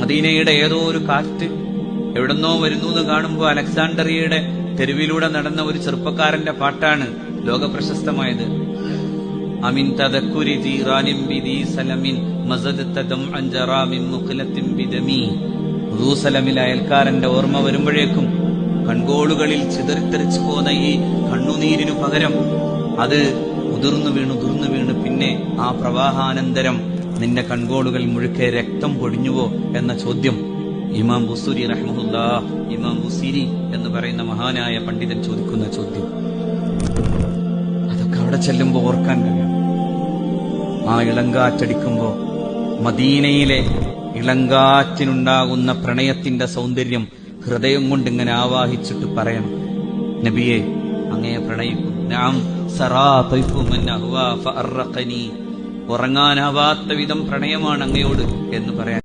മദീനയുടെ ഏതോ ഒരു കാറ്റ് എവിടെന്നോ വരുന്നു എന്ന് കാണുമ്പോൾ അലക്സാണ്ടറിയയുടെ തെരുവിലൂടെ നടന്ന ഒരു ചെറുപ്പക്കാരന്റെ പാട്ടാണ് ലോകപ്രശസ്തമായത്. അമിൻ തദക്കുരി ജീറാനിൻ ബിദി സലമിൻ മസദത ദംഅൻ ജറാ മിൻ മുഖലത്തിൻ ബിദമി. ദൂസലമിലെ അയൽക്കാരന്റെ ഓർമ്മ വരുമ്പോഴേക്കും കൺകോളുകളിൽ ചിതറിത്തെറിച്ചു പോന്ന ഈ കണ്ണുനീരിനു പകരം അത് ഉതിർന്നു വീണ് പിന്നെ ആ പ്രവാഹാനന്തരം നിന്റെ കൺകോളുകൾ മുഴുക്കെ രക്തം പൊടിഞ്ഞുവോ എന്ന ചോദ്യം ഇമാം ബുസൂരി റഹ്മഹുല്ലാഹ്, ഇമാം ബുസീരി എന്ന് പറയുന്ന മഹാനായ പണ്ഡിതൻ ചോദിക്കുന്ന ചോദ്യം. അതൊക്കെ അവിടെ ചെല്ലുമ്പോ ഓർക്കാൻ കഴിയും. ആ ഇളങ്കാറ്റടിക്കുമ്പോ മദീനയിലെ ഇളങ്കാറ്റിനുണ്ടാകുന്ന പ്രണയത്തിന്റെ സൗന്ദര്യം ഹൃദയം കൊണ്ട് ഇങ്ങനെ ആവാഹിച്ചിട്ട് പറയണം, നബിയെ അങ്ങയെ പ്രണയിക്കും. നാം സറാ തൈഫു മൻ അഹ്വാ ഫഅർഖനി, ഉറങ്ങാനാവാത്ത വിധം പ്രണയമാണ് അങ്ങയോട് എന്ന് പറയാൻ.